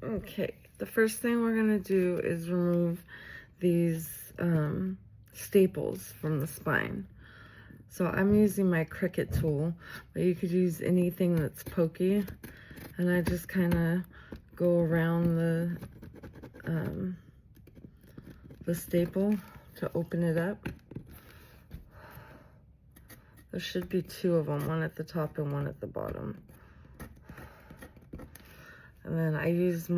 Okay, the first thing we're gonna do is remove these staples from the spine. So I'm using my Cricut tool, but you could use anything that's pokey. And I just kind of go around the staple to open it up. There should be two of them, one at the top and one at the bottom. And then I use you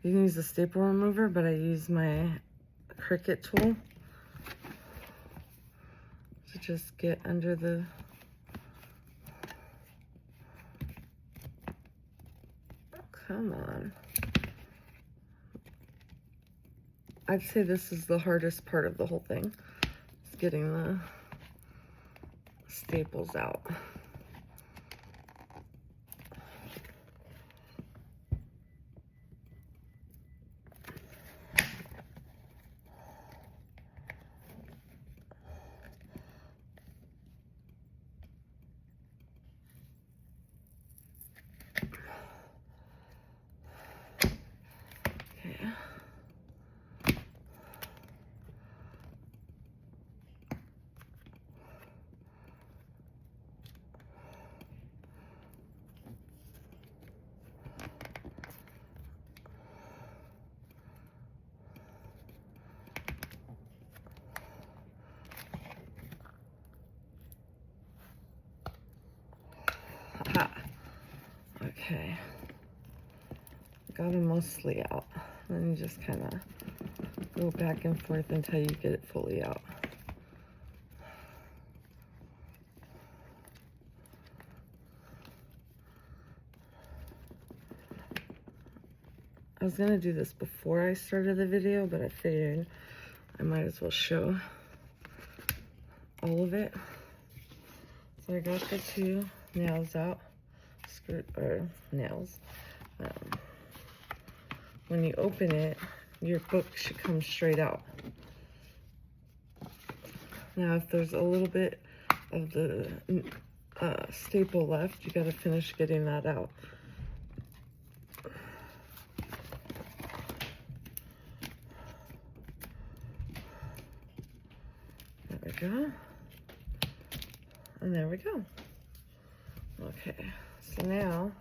can use a staple remover, but I use my Cricut tool to just get under the come on. I'd say this is the hardest part of the whole thing. It's getting the staples out. Aha. Okay. Got it mostly out. Then you just kind of go back and forth until you get it fully out. I was gonna do this before I started the video, but I figured I might as well show all of it. So I got the two nails out, nails. When you open it, your book should come straight out. Now, if there's a little bit of the staple left, you gotta finish getting that out. There we go. And there we go. Okay, so now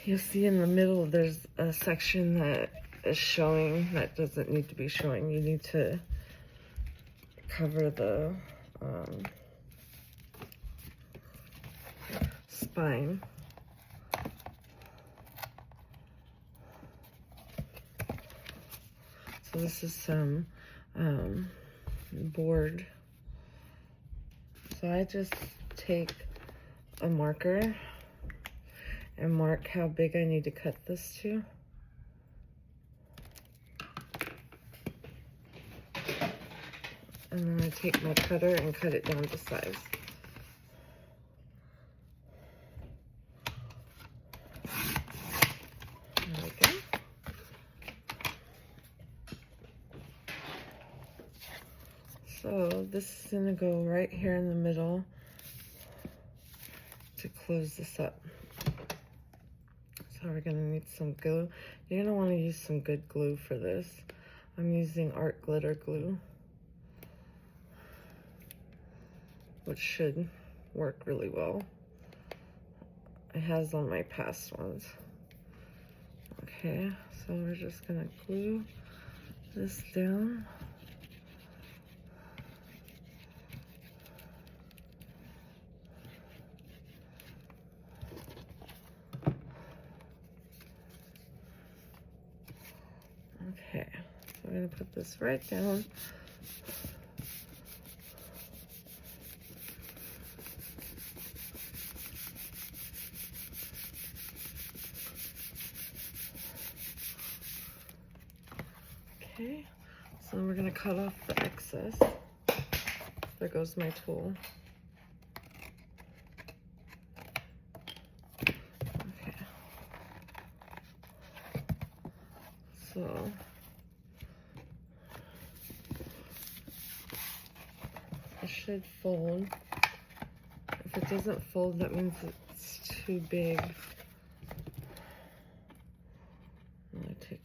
you'll see in the middle there's a section that is showing that doesn't need to be showing. You need to cover the spine. So this is some board. So I just take a marker and mark how big I need to cut this to. And then I take my cutter and cut it down to size. There we go. So this is gonna go right here in the middle to close this up. So we're gonna need some glue. You're gonna wanna use some good glue for this. I'm using Art Glitter Glue, which should work really well. It has on my past ones. Okay, so we're just gonna glue this down. Okay, so I'm gonna put this right down. Okay, so we're gonna cut off the excess. There goes my tool. Okay. So it should fold. If it doesn't fold, that means it's too big.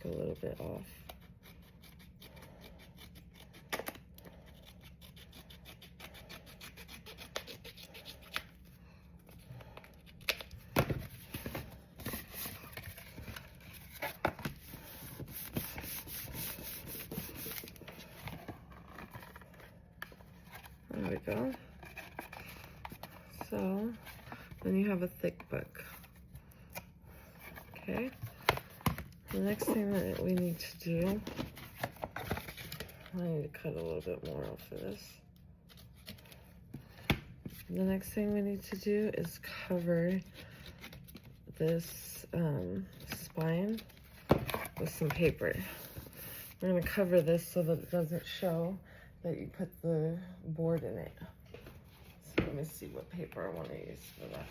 take a little bit off. There we go. So then you have a thick book. Okay. The next thing that we need to do, I need to cut a little bit more off of this. The next thing we need to do is cover this spine with some paper. We're going to cover this so that it doesn't show that you put the board in it. So let me see what paper I want to use for that.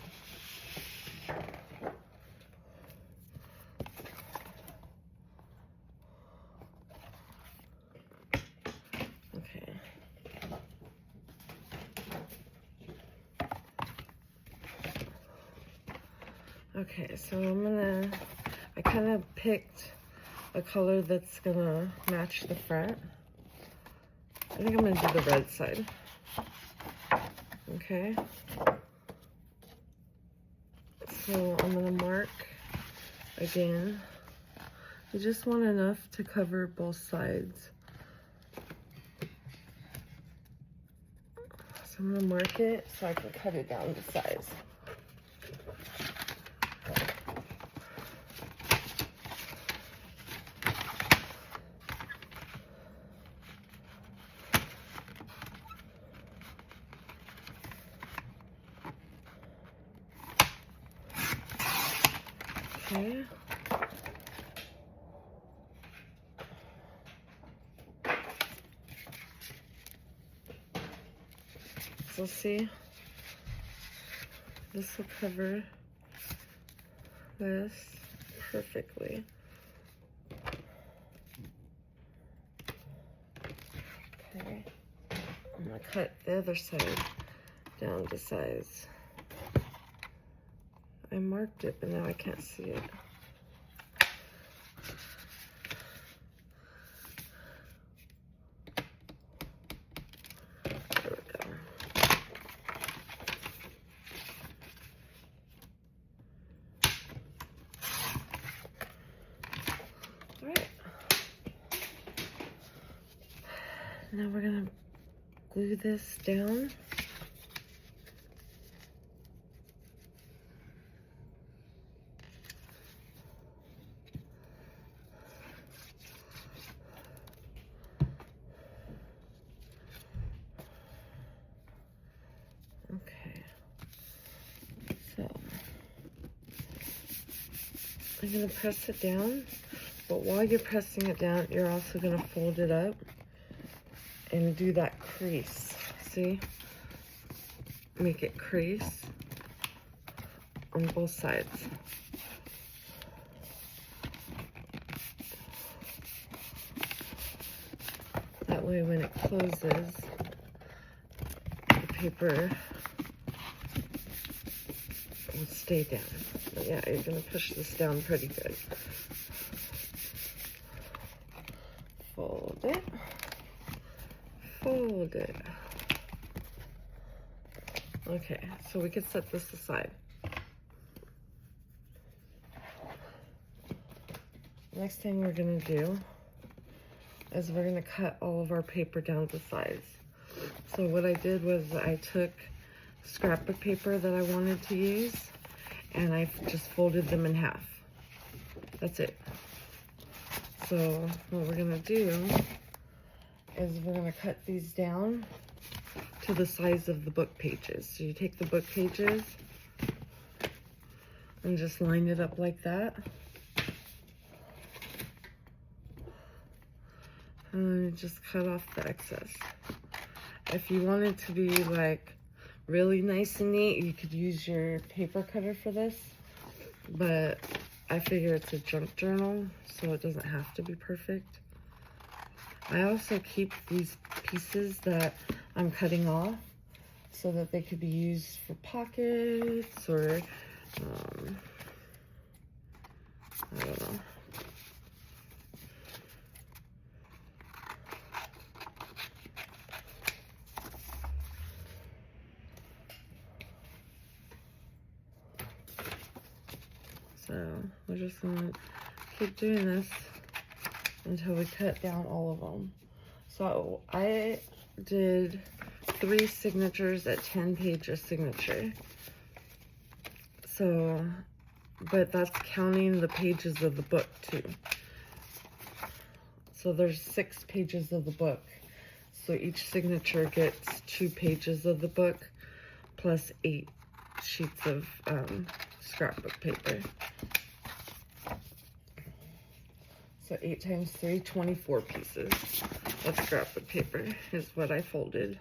Okay. Okay, so I kind of picked a color that's gonna match the front. I think I'm gonna do the red side. Okay. So I'm gonna mark again. You just want enough to cover both sides. So I'm gonna mark it so I can cut it down to size. Okay. So see, this will cover this perfectly. Okay. I'm gonna cut the other side down to size. I marked it, but now I can't see it. There we go. All right. Now we're gonna glue this down. Okay, so I'm gonna press it down, but while you're pressing it down, you're also gonna fold it up and do that crease. See? Make it crease on both sides. That way when it closes, the paper will stay down. But yeah, you're gonna push this down pretty good. Fold it. Fold it. Okay, so we can set this aside. Next thing we're gonna do is we're gonna cut all of our paper down to size. So what I did was I took scrap of paper that I wanted to use and I just folded them in half. That's it. So what we're gonna do is we're gonna cut these down to the size of the book pages. So you take the book pages and just line it up like that. And just cut off the excess. If you want it to be like really nice and neat, you could use your paper cutter for this, but I figure it's a junk journal, so it doesn't have to be perfect. I also keep these pieces that I'm cutting off so that they could be used for pockets or I don't know. So we're just gonna keep doing this until we cut down all of them. So I did 3 signatures at 10 page a signature. So, but that's counting the pages of the book too. So there's 6 pages of the book. So each signature gets 2 pages of the book plus 8 sheets of scrapbook paper. So 8 times 3, 24 pieces of scrapbook paper is what I folded.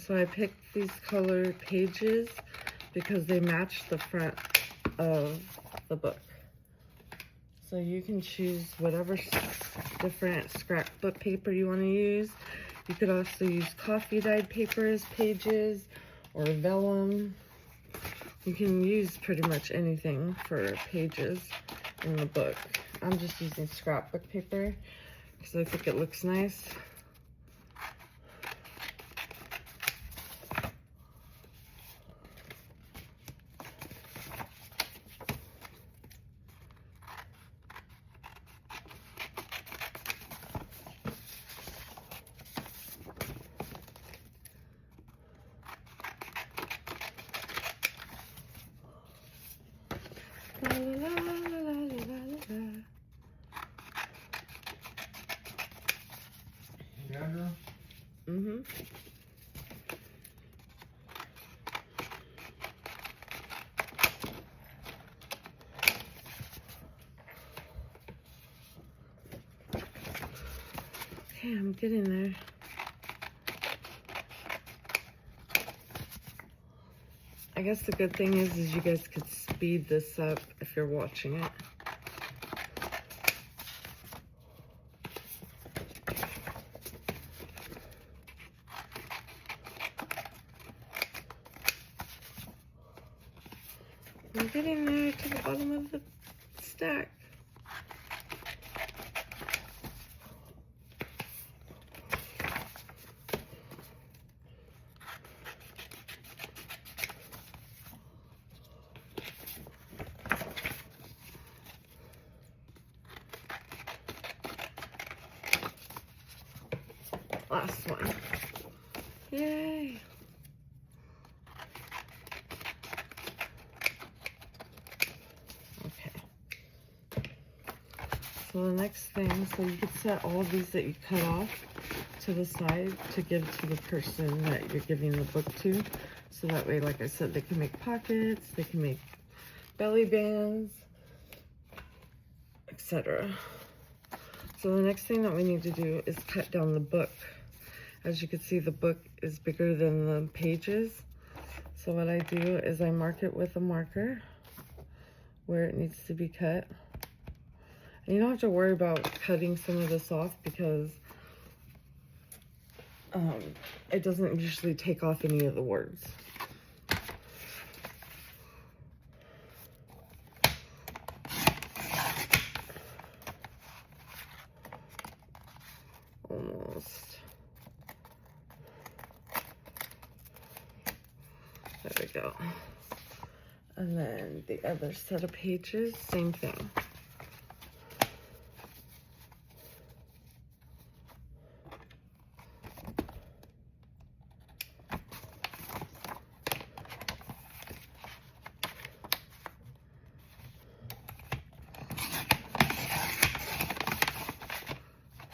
So I picked these color pages because they match the front of the book. So you can choose whatever different scrapbook paper you want to use. You could also use coffee dyed paper as pages or vellum. You can use pretty much anything for pages in the book. I'm just using scrapbook paper because I think it looks nice. La, la, la, la, la, la. Sandra? Mm-hmm. Okay, I'm getting there. I guess the good thing is you guys could speed this up if you're watching it. I'm getting there to the bottom of the stack. Last one. Yay! Okay. So the next thing, so you could set all of these that you cut off to the side to give to the person that you're giving the book to. So that way, like I said, they can make pockets, they can make belly bands, etc. So the next thing that we need to do is cut down the book. As you can see, the book is bigger than the pages. So what I do is I mark it with a marker where it needs to be cut. And you don't have to worry about cutting some of this off because it doesn't usually take off any of the words. Almost. There we go. And then the other set of pages, same thing.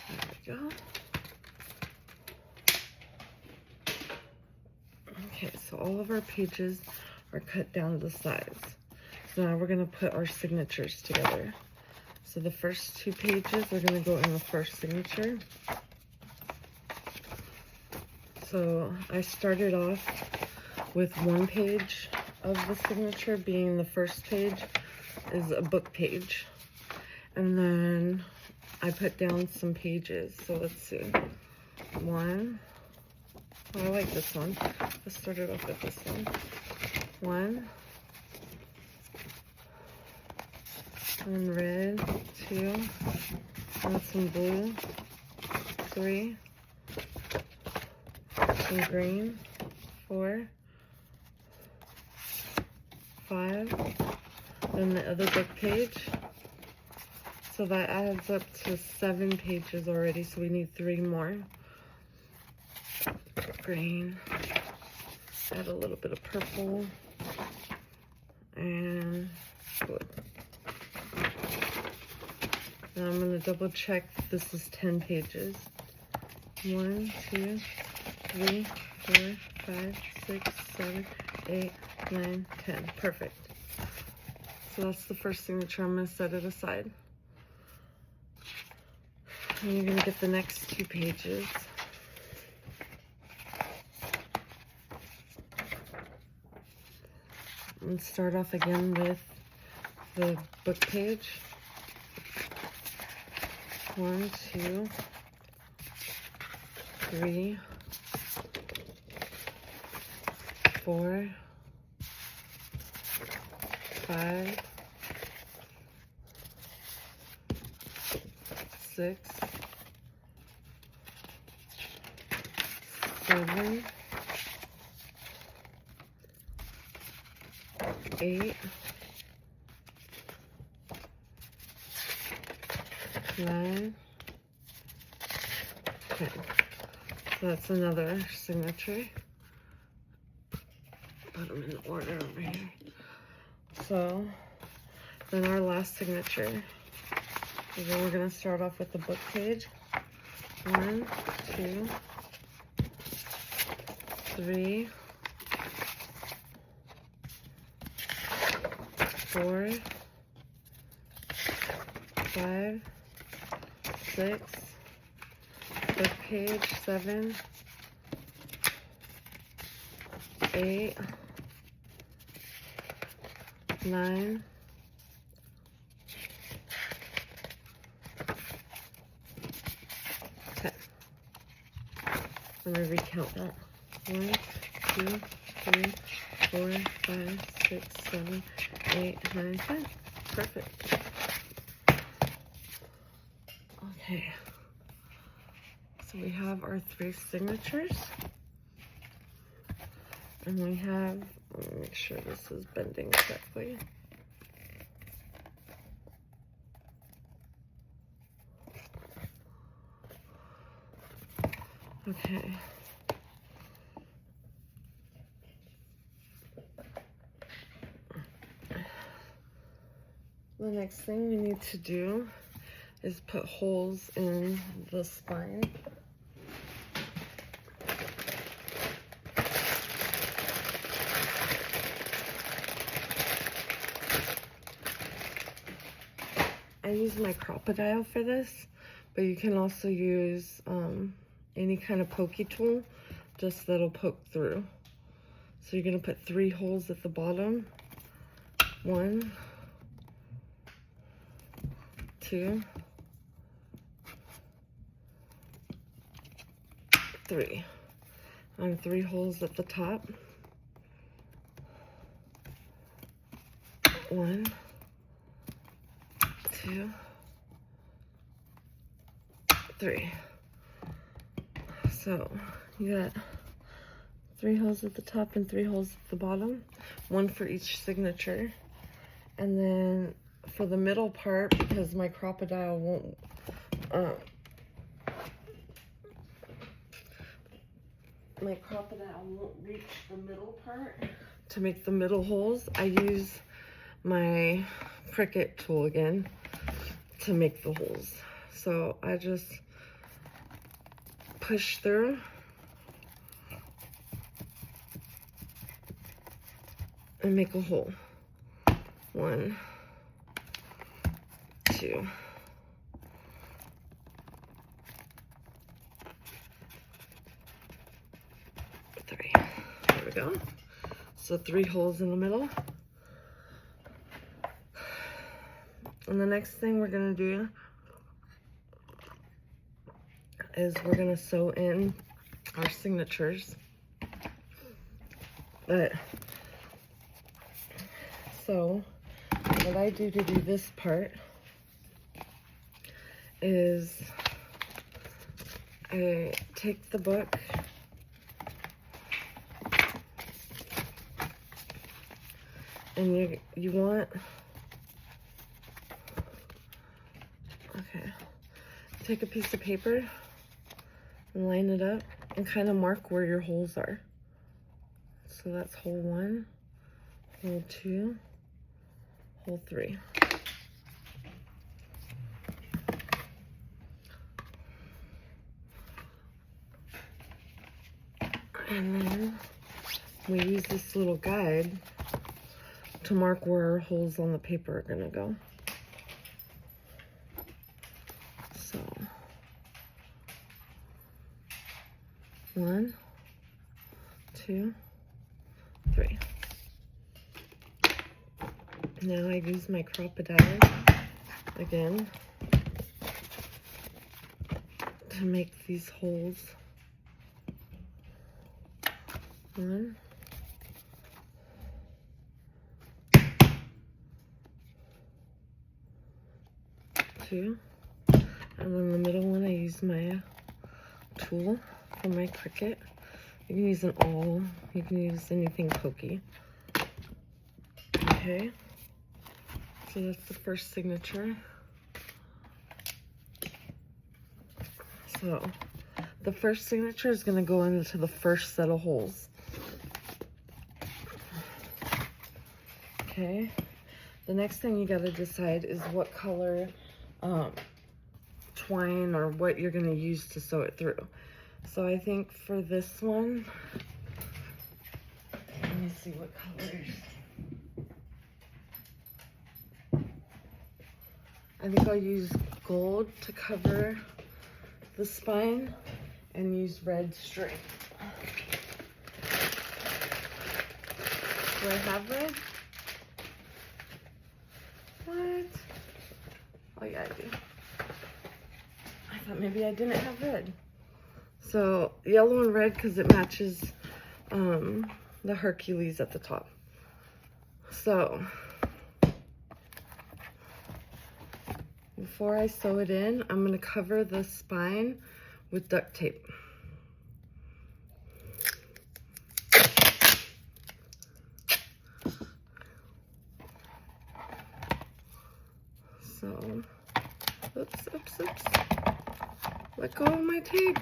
There we go. Okay, so all of our pages are cut down to the size. So now we're going to put our signatures together. So the first 2 pages are going to go in the first signature. So I started off with one page of the signature being the first page is a book page. And then I put down some pages. So let's see. One. Oh, I like this one. Let's start it off with this one. One. And red. Two. And some blue. Three. Some green. 4. 5. Then the other book page. So that adds up to 7 pages already, so we need 3 more. Green. Add a little bit of purple. And blue. Now I'm going to double check this is 10 pages. 1, 2, 3, 4, 5, 6, 7, 8, 9, 10. Perfect. So that's the first signature. I'm going to set it aside. And you're going to get the next 2 pages. And start off again with the book page. 1, 2, 3, 4, 5, 6, 7, 8, 9, 10. So that's another signature. Put them in order over here. So then our last signature. Then we're going to start off with the book page. 1, 2, 3, 4, 5, 6, book page 7, 8, 9, 10. Let me recount that. 1, 2, 3, 4, 5, 6, 7, 8, 9, 10. Perfect. Okay. So we have our 3 signatures. And we have, let me make sure this is bending correctly. Okay. The next thing we need to do is put holes in the spine. I use my Crop-A-Dile for this, but you can also use any kind of pokey tool, just that'll poke through. So you're gonna put 3 holes at the bottom. 1, 2, 3. And 3 holes at the top. 1, 2, 3. So you got 3 holes at the top and 3 holes at the bottom, 1 for each signature. And then for the middle part, because my Crop-A-Dile won't reach the middle part to make the middle holes, I use my Cricut tool again to make the holes. So I just push through and make a hole. 1, 2, 3. There we go. So 3 holes in the middle. And the next thing we're gonna do is we're gonna sew in our signatures. So what I do to do this part is I take the book and you want, okay, take a piece of paper and line it up and kind of mark where your holes are. So that's hole 1, hole 2, hole 3. And then we use this little guide to mark where our holes on the paper are gonna go. So 1, 2, 3. Now I use my Crop-A-Dile again to make these holes. 1, 2, and then the middle one I use my tool for my Cricut. You can use an awl, you can use anything pokey. Okay, so that's the first signature. So the first signature is going to go into the first set of holes. Okay, the next thing you got to decide is what color twine or what you're going to use to sew it through. So I think for this one, let me see what colors. I think I'll use gold to cover the spine and use red string. Do I have red? What? Oh yeah, I do. I thought maybe I didn't have red. So yellow and red because it matches the Hercules at the top. So before I sew it in, I'm going to cover the spine with duct tape. So, oops, oops, oops. Let go of my tape.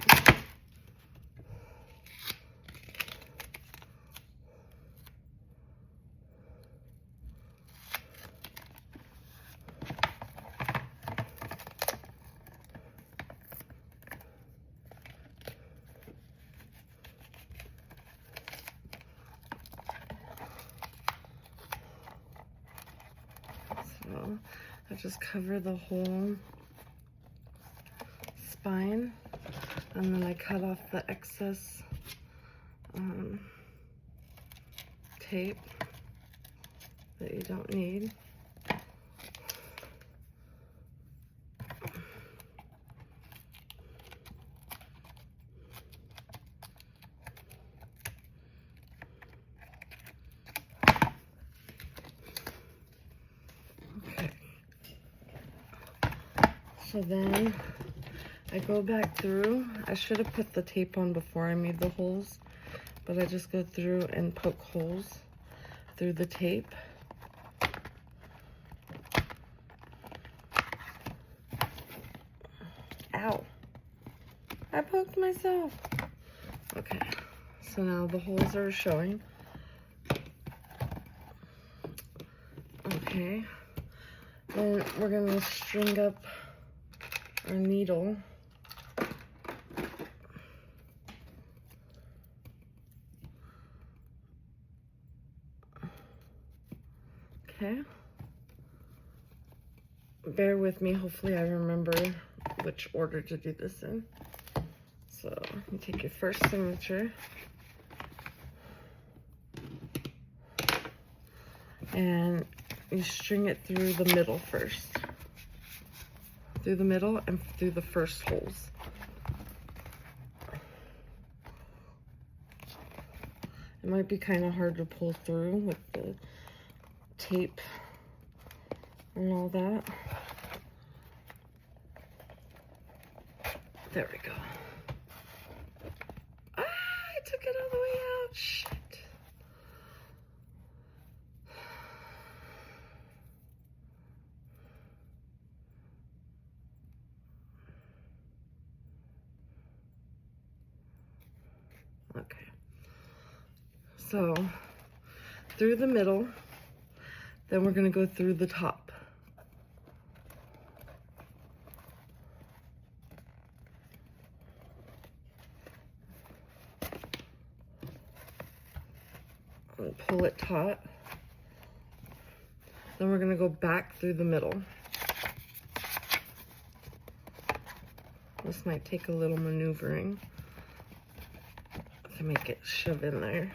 So I just cover the whole spine, and then I cut off the excess tape that you don't need. So then I go back through. I should have put the tape on before I made the holes, but I just go through and poke holes through the tape. Ow. I poked myself. Okay, so now the holes are showing. Okay, then we're gonna string up our needle. Okay. Bear with me, hopefully I remember which order to do this in. So you take your first signature. And you string it through the middle first. Through the middle and through the first holes. It might be kind of hard to pull through with the tape and all that. There we go. Ah, I took it all the way out. Shit. Okay. So, through the middle, then we're going to go through the top. And pull it taut. Then we're going to go back through the middle. This might take a little maneuvering to make it shove in there.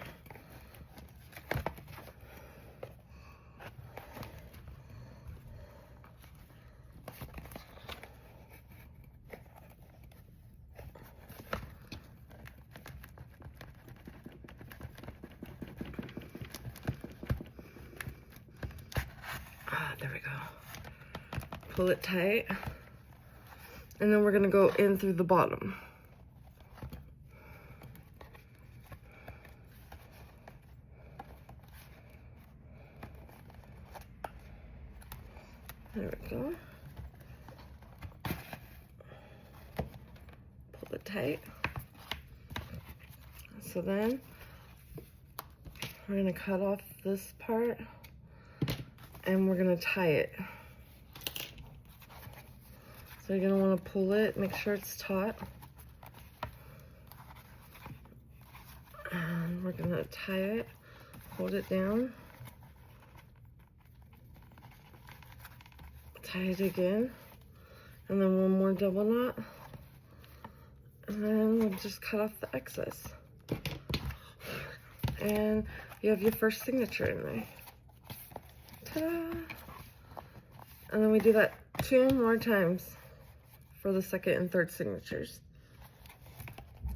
There we go. Pull it tight. And then we're going to go in through the bottom. There we go. Pull it tight. So then we're going to cut off this part and we're going to tie it. So you're going to want to pull it, make sure it's taut. And we're going to tie it, hold it down. Tie it again. And then one more double knot. And then we'll just cut off the excess. And you have your first signature in there. Ta-da! And then we do that 2 more times for the second and third signatures.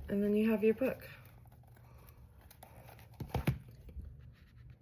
And then you have your book.